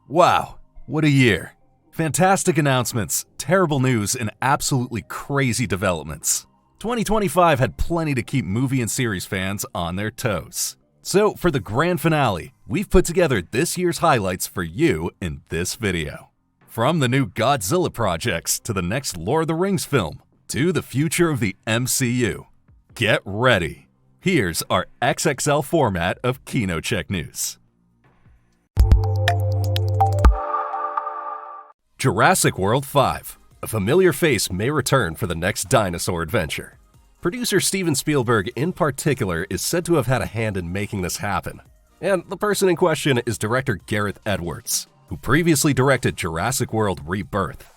Wow, what a year. Fantastic announcements, terrible news, and absolutely crazy developments. 2025 had plenty to keep movie and series fans on their toes. So for the grand finale, we've put together this year's highlights for you in this video. From the new Godzilla projects to the next Lord of the Rings film to the future of the MCU. Get ready. Here's our XXL format of KinoCheck news. Jurassic World 5. A familiar face may return for the next dinosaur adventure. Producer Steven Spielberg in particular is said to have had a hand in making this happen. And the person in question is director Gareth Edwards, who previously directed Jurassic World Rebirth.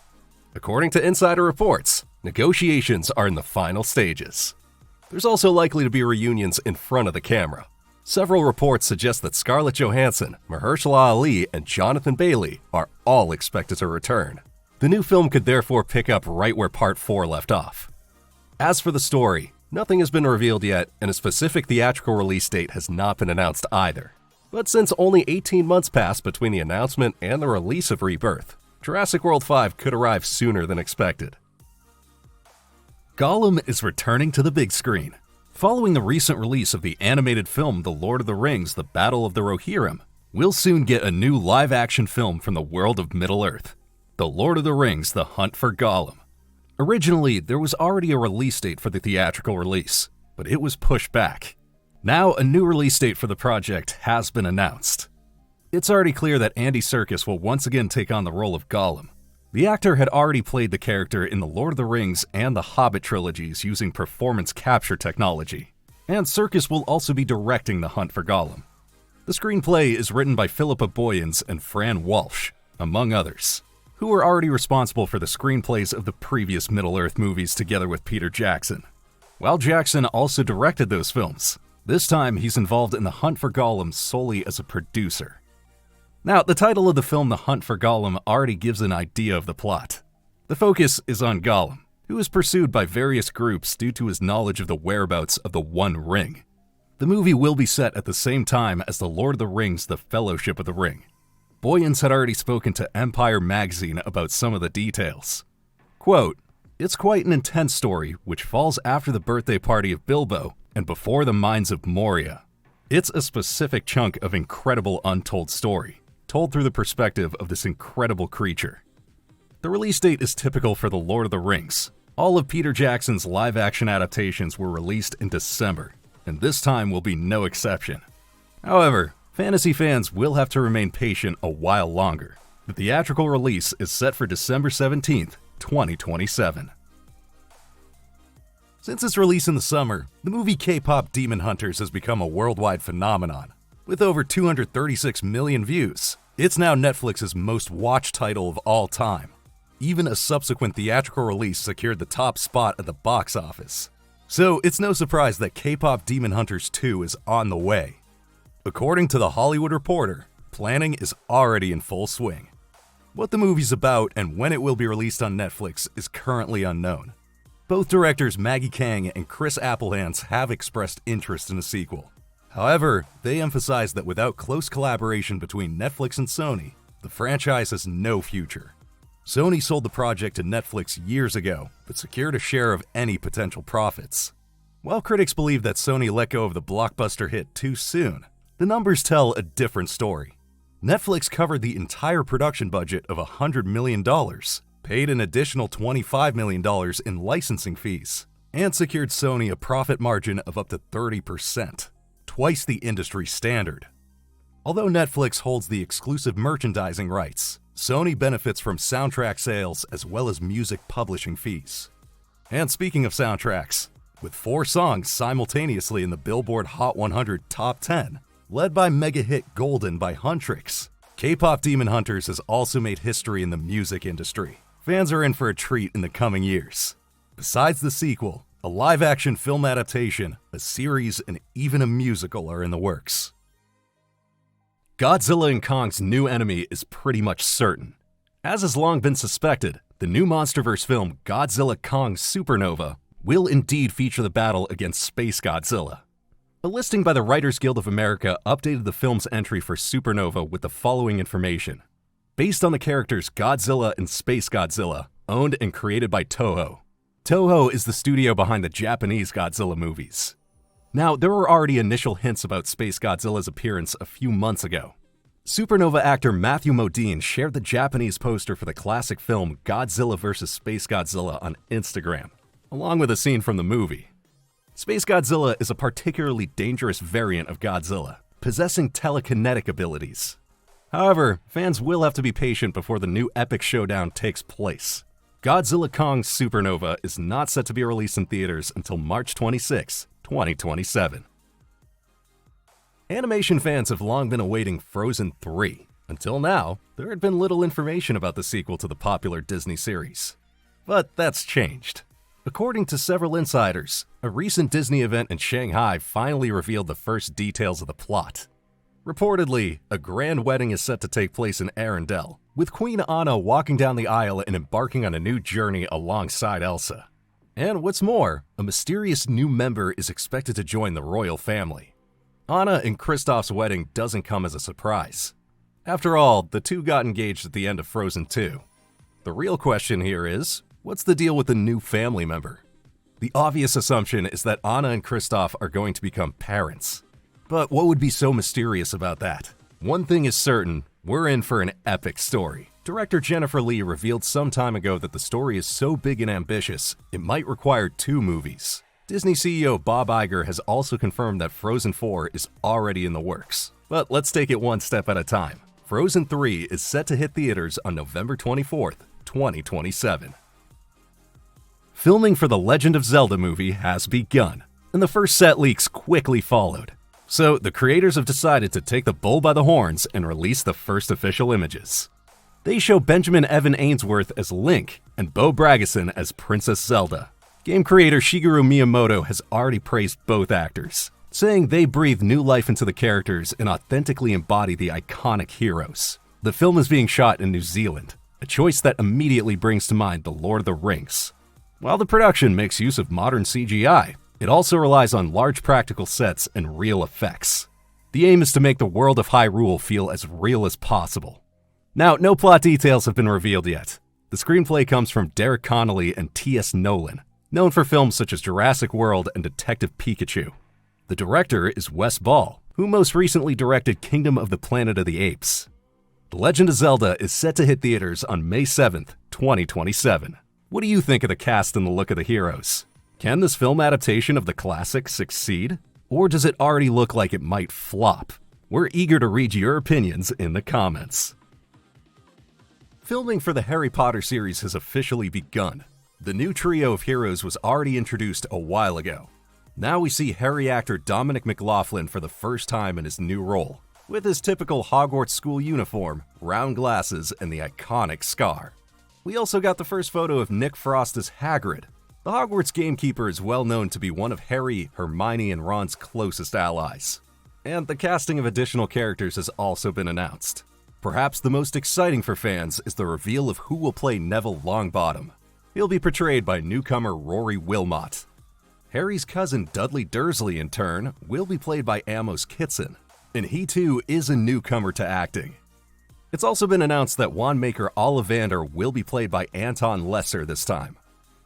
According to insider reports, negotiations are in the final stages. There's also likely to be reunions in front of the camera. Several reports suggest that Scarlett Johansson, Mahershala Ali, and Jonathan Bailey are all expected to return. The new film could therefore pick up right where Part 4 left off. As for the story, nothing has been revealed yet, and a specific theatrical release date has not been announced either. But since only 18 months passed between the announcement and the release of Rebirth, Jurassic World 5 could arrive sooner than expected. Gollum is returning to the big screen. Following the recent release of the animated film The Lord of the Rings: The Battle of the Rohirrim, we'll soon get a new live-action film from the world of Middle-earth, The Lord of the Rings: The Hunt for Gollum. Originally, there was already a release date for the theatrical release, but it was pushed back. Now, a new release date for the project has been announced. It's already clear that Andy Serkis will once again take on the role of Gollum. The actor had already played the character in The Lord of the Rings and the Hobbit trilogies using performance capture technology, and Serkis will also be directing The Hunt for Gollum. The screenplay is written by Philippa Boyens and Fran Walsh, among others, who were already responsible for the screenplays of the previous Middle-earth movies together with Peter Jackson. While Jackson also directed those films, this time he's involved in The Hunt for Gollum solely as a producer. Now, the title of the film The Hunt for Gollum already gives an idea of the plot. The focus is on Gollum, who is pursued by various groups due to his knowledge of the whereabouts of the One Ring. The movie will be set at the same time as The Lord of the Rings: The Fellowship of the Ring. Boyens had already spoken to Empire magazine about some of the details. Quote, "It's quite an intense story which falls after the birthday party of Bilbo and before the mines of Moria. It's a specific chunk of incredible untold story, told through the perspective of this incredible creature." The release date is typical for The Lord of the Rings. All of Peter Jackson's live-action adaptations were released in December, and this time will be no exception. However, fantasy fans will have to remain patient a while longer. The theatrical release is set for December 17th, 2027. Since its release in the summer, the movie K-Pop Demon Hunters has become a worldwide phenomenon. With over 236 million views, it's now Netflix's most watched title of all time. Even a subsequent theatrical release secured the top spot at the box office. So it's no surprise that K-Pop Demon Hunters 2 is on the way. According to The Hollywood Reporter, planning is already in full swing. What the movie's about and when it will be released on Netflix is currently unknown. Both directors Maggie Kang and Chris Applehans have expressed interest in a sequel. However, they emphasize that without close collaboration between Netflix and Sony, the franchise has no future. Sony sold the project to Netflix years ago, but secured a share of any potential profits. While critics believe that Sony let go of the blockbuster hit too soon, the numbers tell a different story. Netflix covered the entire production budget of $100 million, paid an additional $25 million in licensing fees, and secured Sony a profit margin of up to 30%. Twice the industry standard. Although Netflix holds the exclusive merchandising rights, Sony benefits from soundtrack sales as well as music publishing fees. And speaking of soundtracks, with 4 songs simultaneously in the Billboard Hot 100 Top 10, led by mega hit Golden by Huntrix, K-Pop Demon Hunters has also made history in the music industry. Fans are in for a treat in the coming years. Besides the sequel, a live-action film adaptation, a series, and even a musical are in the works. Godzilla and Kong's new enemy is pretty much certain. As has long been suspected, the new MonsterVerse film Godzilla Kong Supernova will indeed feature the battle against Space Godzilla. A listing by the Writers Guild of America updated the film's entry for Supernova with the following information. based on the characters Godzilla and Space Godzilla, owned and created by Toho. Toho is the studio behind the Japanese Godzilla movies. Now, there were already initial hints about Space Godzilla's appearance a few months ago. Supernova actor Matthew Modine shared the Japanese poster for the classic film Godzilla vs. Space Godzilla on Instagram, along with a scene from the movie. Space Godzilla is a particularly dangerous variant of Godzilla, possessing telekinetic abilities. However, fans will have to be patient before the new epic showdown takes place. Godzilla Kong Supernova is not set to be released in theaters until March 26, 2027. Animation fans have long been awaiting Frozen 3. Until now, there had been little information about the sequel to the popular Disney series. But that's changed. According to several insiders, a recent Disney event in Shanghai finally revealed the first details of the plot. Reportedly, a grand wedding is set to take place in Arendelle, with Queen Anna walking down the aisle and embarking on a new journey alongside Elsa. And what's more, a mysterious new member is expected to join the royal family. Anna and Kristoff's wedding doesn't come as a surprise. After all, the two got engaged at the end of Frozen 2. The real question here is, what's the deal with the new family member? The obvious assumption is that Anna and Kristoff are going to become parents. But what would be so mysterious about that? One thing is certain, we're in for an epic story. Director Jennifer Lee revealed some time ago that the story is so big and ambitious, it might require 2 movies. Disney CEO Bob Iger has also confirmed that Frozen 4 is already in the works. But let's take it one step at a time. Frozen 3 is set to hit theaters on November 24th, 2027. Filming for the Legend of Zelda movie has begun, and the first set leaks quickly followed. So the creators have decided to take the bull by the horns and release the first official images. They show Benjamin Evan Ainsworth as Link and Bo Bragison as Princess Zelda. Game creator Shigeru Miyamoto has already praised both actors, saying they breathe new life into the characters and authentically embody the iconic heroes. The film is being shot in New Zealand, a choice that immediately brings to mind The Lord of the Rings. While the production makes use of modern CGI, it also relies on large practical sets and real effects. The aim is to make the world of Hyrule feel as real as possible. Now, no plot details have been revealed yet. The screenplay comes from Derek Connolly and T.S. Nolan, known for films such as Jurassic World and Detective Pikachu. The director is Wes Ball, who most recently directed Kingdom of the Planet of the Apes. The Legend of Zelda is set to hit theaters on May 7th, 2027. What do you think of the cast and the look of the heroes? Can this film adaptation of the classic succeed? Or does it already look like it might flop? We're eager to read your opinions in the comments. Filming for the Harry Potter series has officially begun. The new trio of heroes was already introduced a while ago. Now we see Harry actor Dominic McLaughlin for the first time in his new role, with his typical Hogwarts school uniform, round glasses, and the iconic scar. We also got the first photo of Nick Frost as Hagrid. The Hogwarts gamekeeper is well known to be one of Harry, Hermione, and Ron's closest allies. And the casting of additional characters has also been announced. Perhaps the most exciting for fans is the reveal of who will play Neville Longbottom. He'll be portrayed by newcomer Rory Wilmot. Harry's cousin Dudley Dursley, in turn, will be played by Amos Kitson, and he too is a newcomer to acting. It's also been announced that wandmaker Ollivander will be played by Anton Lesser this time.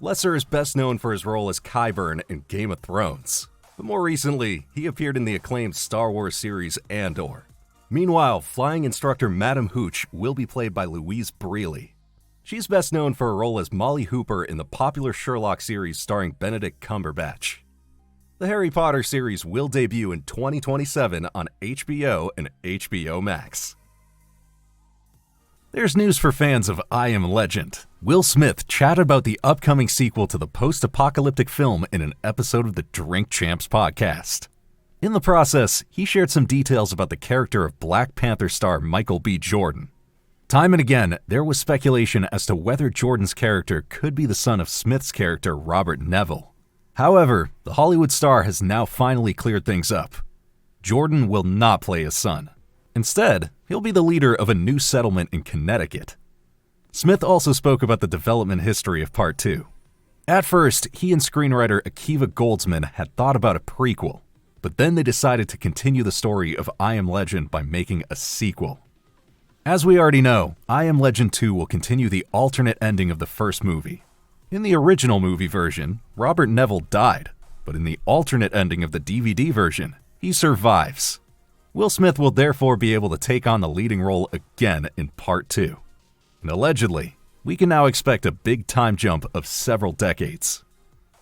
Lesser is best known for his role as Qyburn in Game of Thrones, but more recently, he appeared in the acclaimed Star Wars series Andor. Meanwhile, flying instructor Madam Hooch will be played by Louise Brealey. She's best known for her role as Molly Hooper in the popular Sherlock series starring Benedict Cumberbatch. The Harry Potter series will debut in 2027 on HBO and HBO Max. There's news for fans of I Am Legend. Will Smith chatted about the upcoming sequel to the post-apocalyptic film in an episode of the Drink Champs podcast. In the process, he shared some details about the character of Black Panther star Michael B. Jordan. Time and again, there was speculation as to whether Jordan's character could be the son of Smith's character Robert Neville. However, the Hollywood star has now finally cleared things up. Jordan will not play his son. Instead, he'll be the leader of a new settlement in Connecticut. Smith also spoke about the development history of Part 2. At first, he and screenwriter Akiva Goldsman had thought about a prequel, but then they decided to continue the story of I Am Legend by making a sequel. As we already know, I Am Legend 2 will continue the alternate ending of the first movie. In the original movie version, Robert Neville died, but in the alternate ending of the DVD version, he survives. Will Smith will therefore be able to take on the leading role again in Part 2. And allegedly, we can now expect a big time jump of several decades.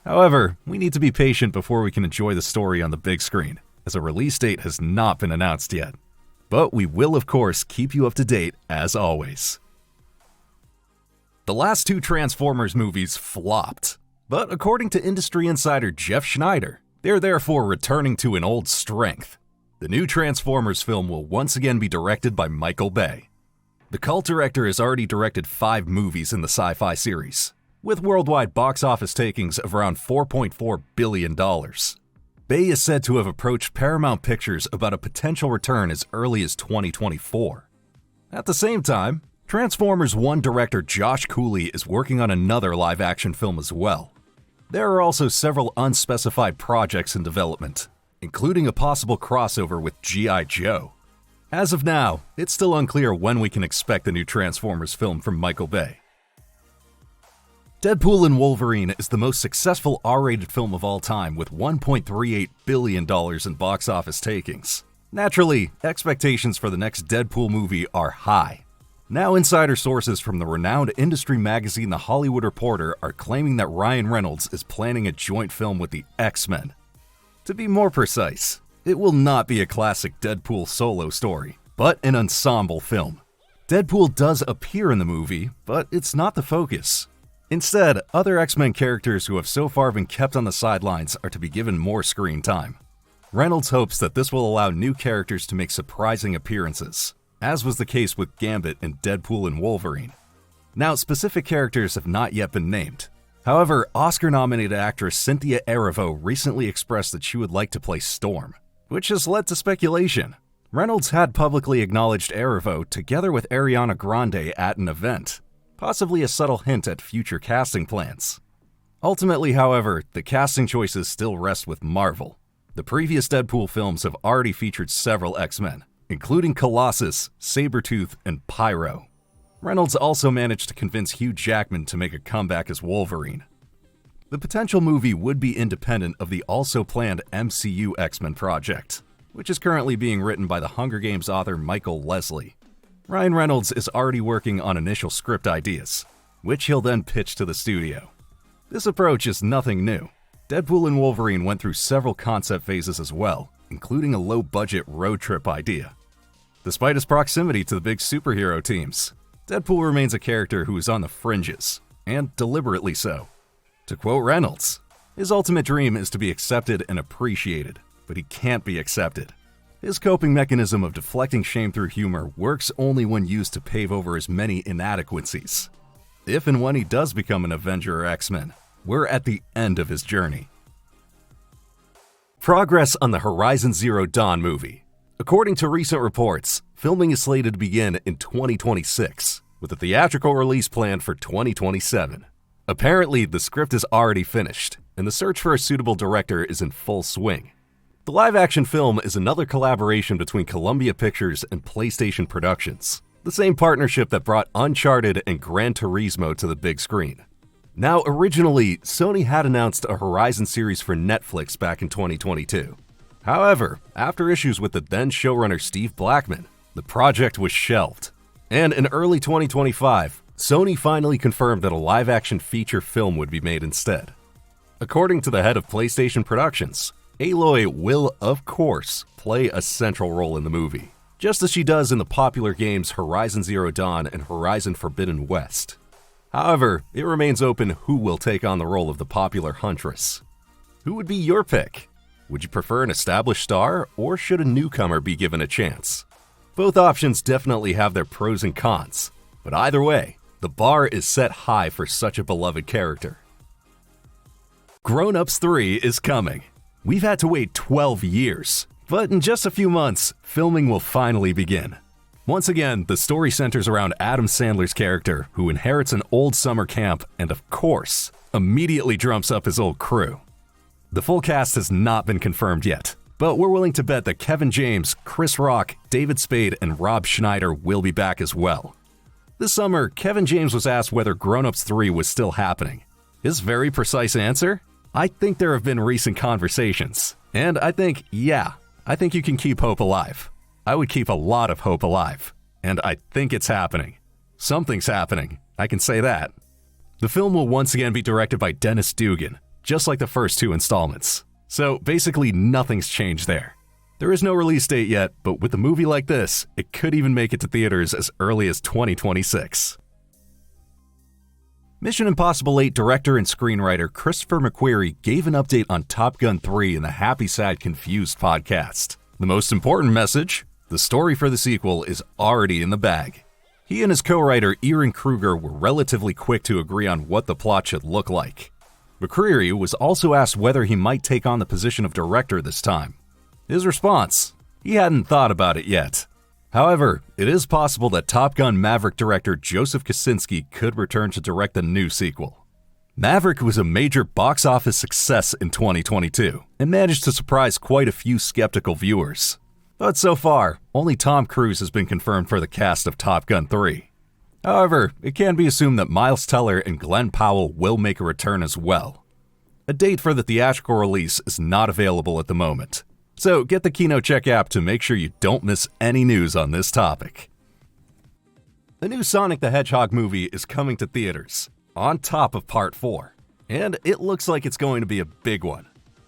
However, we need to be patient before we can enjoy the story on the big screen, as a release date has not been announced yet. But we will, of course, keep you up to date as always. The last two Transformers movies flopped, but according to industry insider Jeff Schneider, they're therefore returning to an old strength. The new Transformers film will once again be directed by Michael Bay. The cult director has already directed 5 movies in the sci-fi series, with worldwide box office takings of around $4.4 billion. Bay is said to have approached Paramount Pictures about a potential return as early as 2024. At the same time, Transformers 1 director Josh Cooley is working on another live-action film as well. There are also several unspecified projects in development, including a possible crossover with G.I. Joe. As of now, it's still unclear when we can expect the new Transformers film from Michael Bay. Deadpool and Wolverine is the most successful R-rated film of all time with $1.38 billion in box office takings. Naturally, expectations for the next Deadpool movie are high. Now insider sources from the renowned industry magazine The Hollywood Reporter are claiming that Ryan Reynolds is planning a joint film with the X-Men. To be more precise, it will not be a classic Deadpool solo story, but an ensemble film. Deadpool does appear in the movie, but it's not the focus. Instead, other X-Men characters who have so far been kept on the sidelines are to be given more screen time. Reynolds hopes that this will allow new characters to make surprising appearances, as was the case with Gambit in Deadpool and Wolverine. Now, specific characters have not yet been named. However, Oscar-nominated actress Cynthia Erivo recently expressed that she would like to play Storm, which has led to speculation. Reynolds had publicly acknowledged Erivo together with Ariana Grande at an event, possibly a subtle hint at future casting plans. Ultimately, however, the casting choices still rest with Marvel. The previous Deadpool films have already featured several X-Men, including Colossus, Sabretooth, and Pyro. Reynolds also managed to convince Hugh Jackman to make a comeback as Wolverine. The potential movie would be independent of the also planned MCU X-Men project, which is currently being written by the Hunger Games author Michael Leslie. Ryan Reynolds is already working on initial script ideas, which he'll then pitch to the studio. This approach is nothing new. Deadpool and Wolverine went through several concept phases as well, including a low-budget road trip idea. Despite his proximity to the big superhero teams, Deadpool remains a character who is on the fringes, and deliberately so. To quote Reynolds, his ultimate dream is to be accepted and appreciated, but he can't be accepted. His coping mechanism of deflecting shame through humor works only when used to pave over his many inadequacies. If and when he does become an Avenger or X-Men, we're at the end of his journey. Progress on the Horizon Zero Dawn movie. According to recent reports, filming is slated to begin in 2026, with a theatrical release planned for 2027. Apparently, the script is already finished, and the search for a suitable director is in full swing. The live-action film is another collaboration between Columbia Pictures and PlayStation Productions, the same partnership that brought Uncharted and Gran Turismo to the big screen. Now, originally, Sony had announced a Horizon series for Netflix back in 2022. However, after issues with the then showrunner Steve Blackman, the project was shelved. And in early 2025, Sony finally confirmed that a live-action feature film would be made instead. According to the head of PlayStation Productions, Aloy will, of course, play a central role in the movie, just as she does in the popular games Horizon Zero Dawn and Horizon Forbidden West. However, it remains open who will take on the role of the popular Huntress. Who would be your pick? Would you prefer an established star, or should a newcomer be given a chance? Both options definitely have their pros and cons, but either way, the bar is set high for such a beloved character. Grown Ups 3 is coming. We've had to wait 12 years, but in just a few months, filming will finally begin. Once again, the story centers around Adam Sandler's character, who inherits an old summer camp and, of course, immediately drums up his old crew. The full cast has not been confirmed yet, but we're willing to bet that Kevin James, Chris Rock, David Spade, and Rob Schneider will be back as well. This summer, Kevin James was asked whether Grown Ups 3 was still happening. His very precise answer? I think there have been recent conversations. And I think you can keep hope alive. I would keep a lot of hope alive. And I think it's happening. Something's happening, I can say that. The film will once again be directed by Dennis Dugan, just like the first two installments. So basically nothing's changed there. There is no release date yet, but with a movie like this, it could even make it to theaters as early as 2026. Mission Impossible 8 director and screenwriter Christopher McQuarrie gave an update on Top Gun 3 in the Happy Sad Confused podcast. The most important message: the story for the sequel is already in the bag. He and his co-writer Ehren Kruger were relatively quick to agree on what the plot should look like. McQuarrie was also asked whether he might take on the position of director this time. His response: he hadn't thought about it yet. However, it is possible that Top Gun Maverick director Joseph Kosinski could return to direct the new sequel. Maverick was a major box office success in 2022 and managed to surprise quite a few skeptical viewers. But so far, only Tom Cruise has been confirmed for the cast of Top Gun 3. However, it can be assumed that Miles Teller and Glenn Powell will make a return as well. A date for the theatrical release is not available at the moment, so get the KinoCheck app to make sure you don't miss any news on this topic. The new Sonic the Hedgehog movie is coming to theaters, on top of Part 4, and it looks like it's going to be a big one.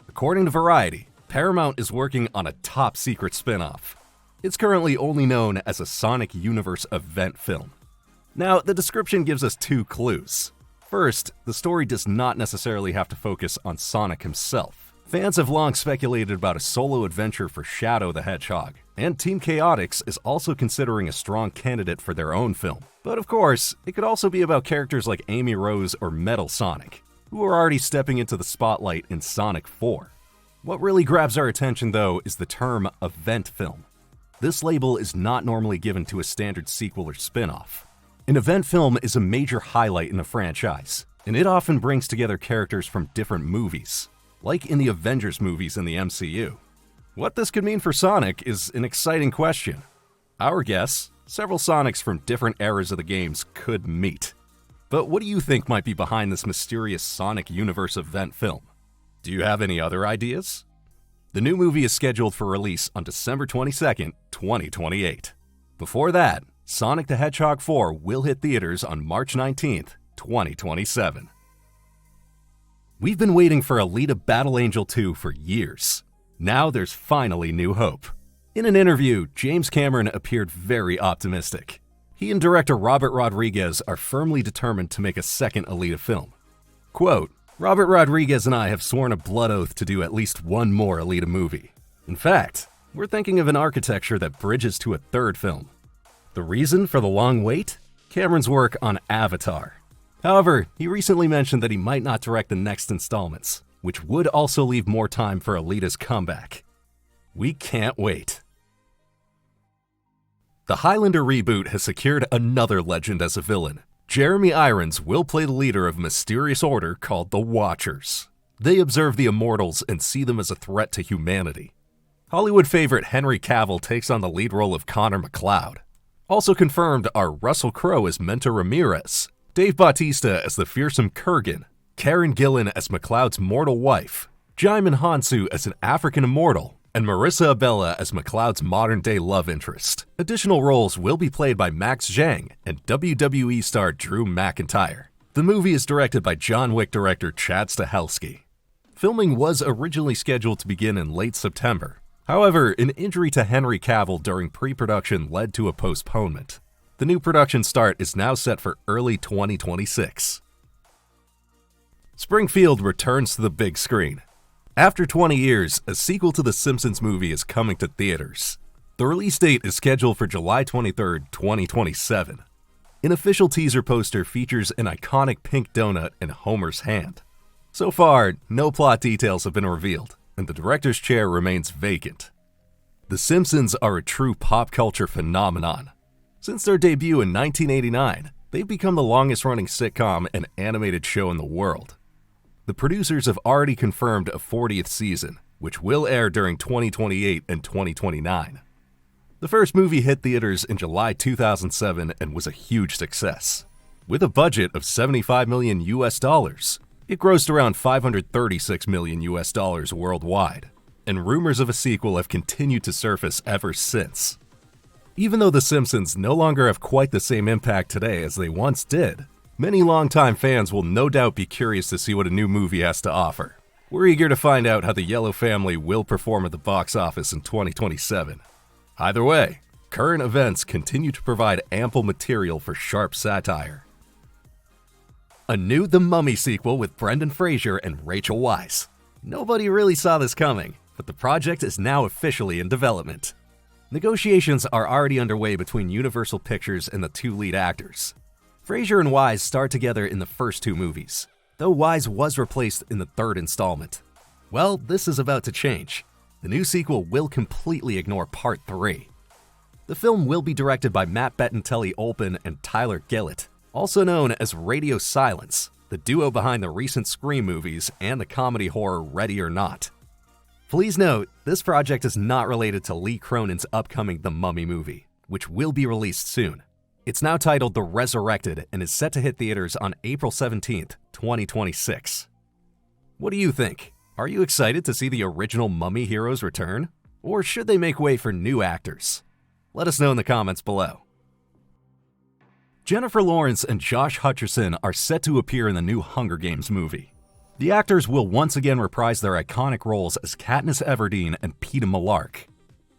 According to Variety, Paramount is working on a top-secret spin-off. It's currently only known as a Sonic Universe event film. Now, the description gives us two clues. First, the story does not necessarily have to focus on Sonic himself. Fans have long speculated about a solo adventure for Shadow the Hedgehog, and Team Chaotix is also considering a strong candidate for their own film. But of course, it could also be about characters like Amy Rose or Metal Sonic, who are already stepping into the spotlight in Sonic 4. What really grabs our attention, though, is the term event film. This label is not normally given to a standard sequel or spin-off. An event film is a major highlight in a franchise, and it often brings together characters from different movies, like in the Avengers movies in the MCU. What this could mean for Sonic is an exciting question. Our guess: several Sonics from different eras of the games could meet. But what do you think might be behind this mysterious Sonic Universe event film? Do you have any other ideas? The new movie is scheduled for release on December 22nd, 2028. Before that, Sonic the Hedgehog 4 will hit theaters on March 19th, 2027. We've been waiting for Alita Battle Angel 2 for years. Now there's finally new hope. In an interview, James Cameron appeared very optimistic. He and director Robert Rodriguez are firmly determined to make a second Alita film. Quote, "Robert Rodriguez and I have sworn a blood oath to do at least one more Alita movie. In fact, we're thinking of an architecture that bridges to a third film. The reason for the long wait? Cameron's work on Avatar. However, he recently mentioned that he might not direct the next installments, which would also leave more time for Alita's comeback. We can't wait." The Highlander reboot has secured another legend as a villain. Jeremy Irons will play the leader of a mysterious order called the Watchers. They observe the immortals and see them as a threat to humanity. Hollywood favorite Henry Cavill takes on the lead role of Connor McLeod. Also confirmed are Russell Crowe as Mentor Ramirez, Dave Bautista as the fearsome Kurgan, Karen Gillan as McLeod's mortal wife, Jaimin Hansu as an African immortal, and Marissa Abella as McLeod's modern-day love interest. Additional roles will be played by Max Zhang and WWE star Drew McIntyre. The movie is directed by John Wick director Chad Stahelski. Filming was originally scheduled to begin in late September. However, an injury to Henry Cavill during pre-production led to a postponement. The new production start is now set for early 2026. Springfield returns to the big screen. After 20 years, a sequel to the Simpsons movie is coming to theaters. The release date is scheduled for July 23, 2027. An official teaser poster features an iconic pink donut in Homer's hand. So far, no plot details have been revealed, and the director's chair remains vacant. The Simpsons are a true pop culture phenomenon. Since their debut in 1989, they've become the longest-running sitcom and animated show in the world. The producers have already confirmed a 40th season, which will air during 2028 and 2029. The first movie hit theaters in July 2007 and was a huge success. With a budget of $75 million, it grossed around $536 million worldwide, and rumors of a sequel have continued to surface ever since. Even though The Simpsons no longer have quite the same impact today as they once did, many longtime fans will no doubt be curious to see what a new movie has to offer. We're eager to find out how the Yellow family will perform at the box office in 2027. Either way, current events continue to provide ample material for sharp satire. A new The Mummy sequel with Brendan Fraser and Rachel Weisz. Nobody really saw this coming, but the project is now officially in development. Negotiations are already underway between Universal Pictures and the two lead actors. Fraser and Weisz starred together in the first two movies, though Weisz was replaced in the third installment. Well, this is about to change. The new sequel will completely ignore Part 3. The film will be directed by Matt Bettinelli-Olpin and Tyler Gillett, also known as Radio Silence, the duo behind the recent Scream movies and the comedy horror Ready or Not. Please note, this project is not related to Lee Cronin's upcoming The Mummy movie, which will be released soon. It's now titled The Resurrected and is set to hit theaters on April 17th, 2026. What do you think? Are you excited to see the original Mummy heroes return? Or should they make way for new actors? Let us know in the comments below. Jennifer Lawrence and Josh Hutcherson are set to appear in the new Hunger Games movie. The actors will once again reprise their iconic roles as Katniss Everdeen and Peeta Mellark.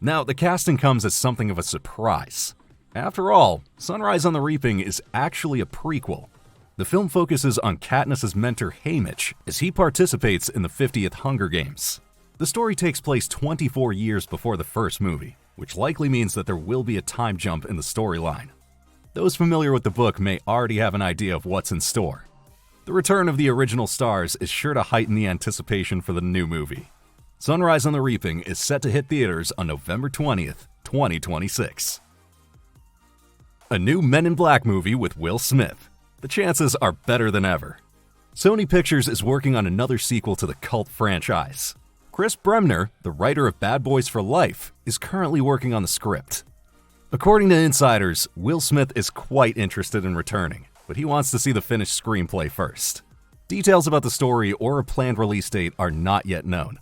Now, the casting comes as something of a surprise. After all, Sunrise on the Reaping is actually a prequel. The film focuses on Katniss's mentor Haymitch as he participates in the 50th Hunger Games. The story takes place 24 years before the first movie, which likely means that there will be a time jump in the storyline. Those familiar with the book may already have an idea of what's in store. The return of the original stars is sure to heighten the anticipation for the new movie. Sunrise on the Reaping is set to hit theaters on November 20th, 2026. A new Men in Black movie with Will Smith. The chances are better than ever. Sony Pictures is working on another sequel to the cult franchise. Chris Bremner, the writer of Bad Boys for Life, is currently working on the script. According to insiders, Will Smith is quite interested in returning, but he wants to see the finished screenplay first. Details about the story or a planned release date are not yet known.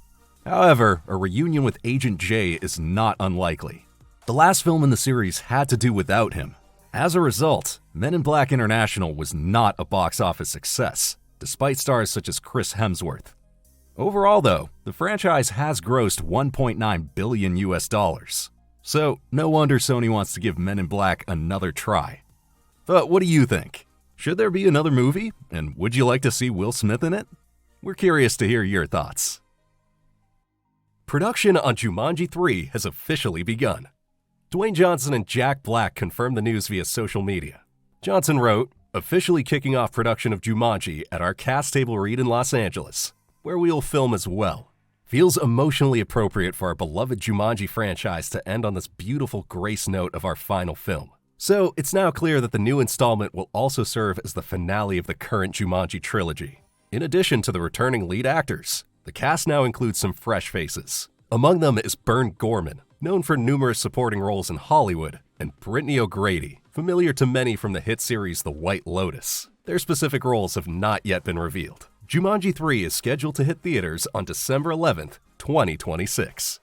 However, a reunion with Agent J is not unlikely. The last film in the series had to do without him. As a result, Men in Black International was not a box office success, despite stars such as Chris Hemsworth. Overall, though, the franchise has grossed $1.9 billion. So, no wonder Sony wants to give Men in Black another try. But what do you think? Should there be another movie? And would you like to see Will Smith in it? We're curious to hear your thoughts. Production on Jumanji 3 has officially begun. Dwayne Johnson and Jack Black confirmed the news via social media. Johnson wrote, "Officially kicking off production of Jumanji at our cast table read in Los Angeles, where we will film as well. Feels emotionally appropriate for our beloved Jumanji franchise to end on this beautiful grace note of our final film. So it's now clear that the new installment will also serve as the finale of the current Jumanji trilogy. In addition to the returning lead actors, the cast now includes some fresh faces. Among them is Bern Gorman, known for numerous supporting roles in Hollywood, and Brittany O'Grady, familiar to many from the hit series The White Lotus. Their specific roles have not yet been revealed. Jumanji 3 is scheduled to hit theaters on December 11th, 2026.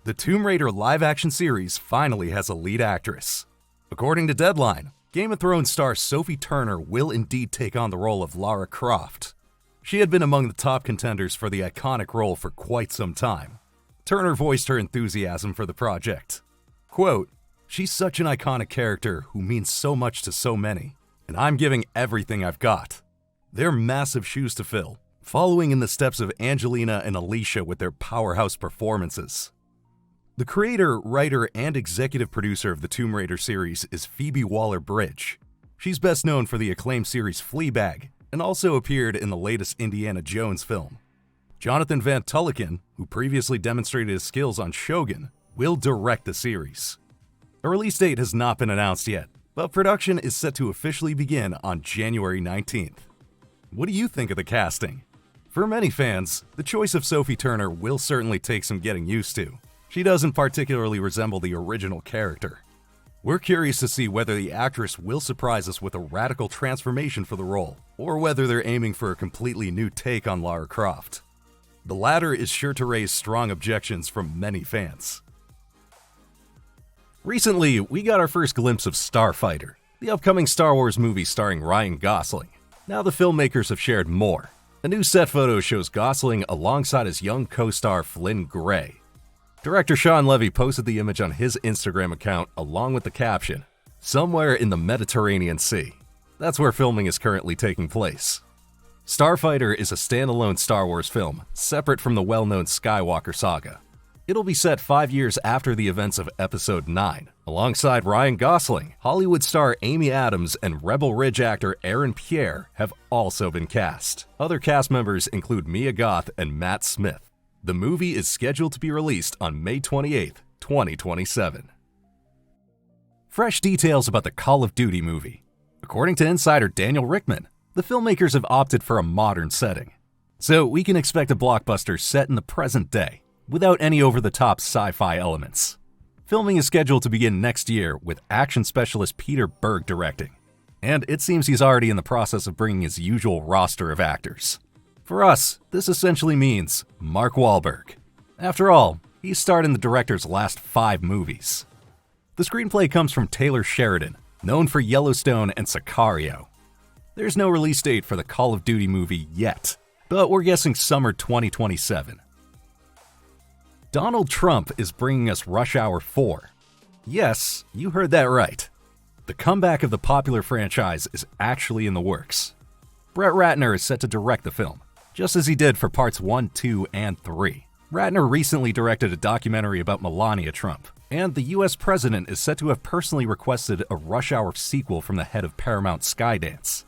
The Tomb Raider live-action series finally has a lead actress. According to Deadline, Game of Thrones star Sophie Turner will indeed take on the role of Lara Croft. She had been among the top contenders for the iconic role for quite some time. Turner voiced her enthusiasm for the project. Quote, "She's such an iconic character who means so much to so many, and I'm giving everything I've got. They're massive shoes to fill, following in the steps of Angelina and Alicia with their powerhouse performances." The creator, writer, and executive producer of the Tomb Raider series is Phoebe Waller-Bridge. She's best known for the acclaimed series Fleabag, and also appeared in the latest Indiana Jones film. Jonathan Van Tulleken, who previously demonstrated his skills on Shogun, will direct the series. A release date has not been announced yet, but production is set to officially begin on January 19th. What do you think of the casting? For many fans, the choice of Sophie Turner will certainly take some getting used to. She doesn't particularly resemble the original character. We're curious to see whether the actress will surprise us with a radical transformation for the role, or whether they're aiming for a completely new take on Lara Croft. The latter is sure to raise strong objections from many fans. Recently, we got our first glimpse of Starfighter, the upcoming Star Wars movie starring Ryan Gosling. Now the filmmakers have shared more. A new set photo shows Gosling alongside his young co-star Flynn Gray. Director Sean Levy posted the image on his Instagram account along with the caption, "Somewhere in the Mediterranean Sea." That's where filming is currently taking place. Starfighter is a standalone Star Wars film, separate from the well-known Skywalker saga. It'll be set 5 years after the events of Episode 9. Alongside Ryan Gosling, Hollywood star Amy Adams and Rebel Ridge actor Aaron Pierre have also been cast. Other cast members include Mia Goth and Matt Smith. The movie is scheduled to be released on May 28, 2027. Fresh details about the Call of Duty movie. According to insider Daniel Rickman, the filmmakers have opted for a modern setting. So we can expect a blockbuster set in the present day, without any over-the-top sci-fi elements. Filming is scheduled to begin next year with action specialist Peter Berg directing. And it seems he's already in the process of bringing his usual roster of actors. For us, this essentially means Mark Wahlberg. After all, he starred in the director's last 5 movies. The screenplay comes from Taylor Sheridan, known for Yellowstone and Sicario. There's no release date for the Call of Duty movie yet, but we're guessing summer 2027. Donald Trump is bringing us Rush Hour 4. Yes, you heard that right. The comeback of the popular franchise is actually in the works. Brett Ratner is set to direct the film, just as he did for parts 1, 2, and 3. Ratner recently directed a documentary about Melania Trump, and the US president is said to have personally requested a Rush Hour sequel from the head of Paramount Skydance.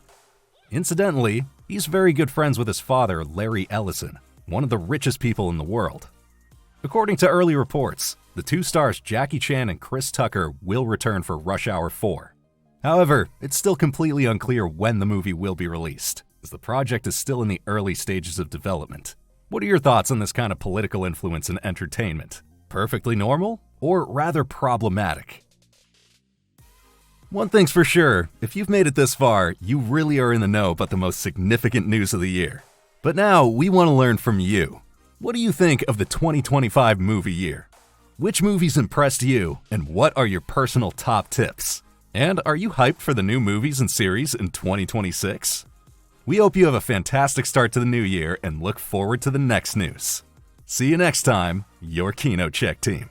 Incidentally, he's very good friends with his father, Larry Ellison, one of the richest people in the world. According to early reports, the two stars Jackie Chan and Chris Tucker will return for Rush Hour 4. However, it's still completely unclear when the movie will be released, as the project is still in the early stages of development. What are your thoughts on this kind of political influence in entertainment? Perfectly normal, or rather problematic? One thing's for sure, if you've made it this far, you really are in the know about the most significant news of the year. But now, we want to learn from you. What do you think of the 2025 movie year? Which movies impressed you, and what are your personal top tips? And are you hyped for the new movies and series in 2026? We hope you have a fantastic start to the new year and look forward to the next news. See you next time, your KinoCheck team.